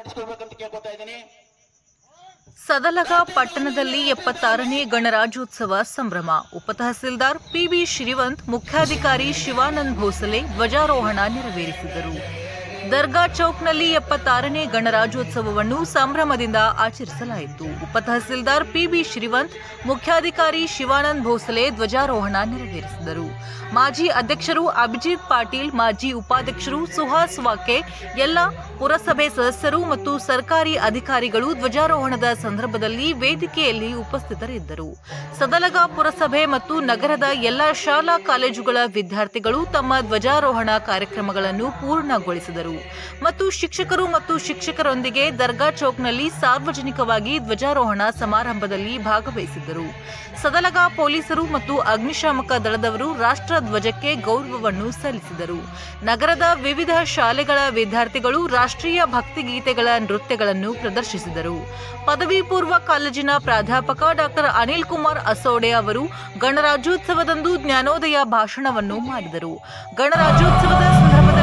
ನಡೆಸಿಕೊಳ್ಬೇಕಂತ ಕೇಳ್ಕೊತಾ ಇದ್ದೀನಿ. ಸದಲಗ ಪಟ್ಟಣದಲ್ಲಿ 76ನೇ ಗಣರಾಜ್ಯೋತ್ಸವ ಸಂಭ್ರಮ. ಉಪತಹಸೀಲ್ದಾರ್ ಪಿಬಿ ಶ್ರೀವಂತ್, ಮುಖ್ಯಾಧಿಕಾರಿ ಶಿವಾನಂದ್ ಭೋಸಲೆ ಧ್ವಜಾರೋಹಣ ನೆರವೇರಿಸಿದರು. ದರ್ಗಾ ಚೌಕ್ನಲ್ಲಿ 76ನೇ ಗಣರಾಜ್ಯೋತ್ಸವವನ್ನು ಸಂಭ್ರಮದಿಂದ ಆಚರಿಸಲಾಯಿತು. ಉಪತಹಸೀಲ್ದಾರ್ ಪಿಬಿ ಶ್ರೀವಂತ್, ಮುಖ್ಯಾಧಿಕಾರಿ ಶಿವಾನಂದ್ ಭೋಸಲೆ ಧ್ವಜಾರೋಹಣ ನೆರವೇರಿಸಿದರು. ಮಾಜಿ ಅಧ್ಯಕ್ಷರು ಅಭಿಜಿತ್ ಪಾಟೀಲ್, ಮಾಜಿ ಉಪಾಧ್ಯಕ್ಷರು ಸುಹಾಸ್ ವಾಕೆ, ಎಲ್ಲ ಪುರಸಭೆ ಸದಸ್ಯರು ಮತ್ತು ಸರ್ಕಾರಿ ಅಧಿಕಾರಿಗಳು ಧ್ವಜಾರೋಹಣದ ಸಂದರ್ಭದಲ್ಲಿ ವೇದಿಕೆಯಲ್ಲಿ ಉಪಸ್ಥಿತರಿದ್ದರು. ಸದಲಗ ಪುರಸಭೆ ಮತ್ತು ನಗರದ ಎಲ್ಲ ಶಾಲಾ ಕಾಲೇಜುಗಳ ವಿದ್ಯಾರ್ಥಿಗಳು ತಮ್ಮ ಧ್ವಜಾರೋಹಣ ಕಾರ್ಯಕ್ರಮಗಳನ್ನು ಪೂರ್ಣಗೊಳಿಸಿದರು ಮತ್ತು ಶಿಕ್ಷಕರು ಮತ್ತು ಶಿಕ್ಷಕರೊಂದಿಗೆ ದರ್ಗಾ ಚೌಕ್ನಲ್ಲಿ ಸಾರ್ವಜನಿಕವಾಗಿ ಧ್ವಜಾರೋಹಣ ಸಮಾರಂಭದಲ್ಲಿ ಭಾಗವಹಿಸಿದ್ದರು. ಸದಲಗ ಪೊಲೀಸರು ಮತ್ತು ಅಗ್ನಿಶಾಮಕ ದಳದವರು ರಾಷ್ಟ್ರ ಧ್ವಜಕ್ಕೆ ಗೌರವವನ್ನು ಸಲ್ಲಿಸಿದರು. ನಗರದ ವಿವಿಧ ಶಾಲೆಗಳ ವಿದ್ಯಾರ್ಥಿಗಳು ರಾಷ್ಟ್ರೀಯ ಭಕ್ತಿಗೀತೆಗಳ ನೃತ್ಯಗಳನ್ನು ಪ್ರದರ್ಶಿಸಿದರು. ಪದವಿ ಪೂರ್ವ ಕಾಲೇಜಿನ ಪ್ರಾಧ್ಯಾಪಕ ಡಾಕ್ಟರ್ ಅನಿಲ್ ಕುಮಾರ್ ಅಸೋಡೆ ಅವರು ಗಣರಾಜ್ಯೋತ್ಸವದಂದು ಜ್ಞಾನೋದಯ ಭಾಷಣವನ್ನು ಮಾಡಿದರು. ಗಣರಾಜ್ಯೋತ್ಸವದ ಸಂದರ್ಭದಲ್ಲಿ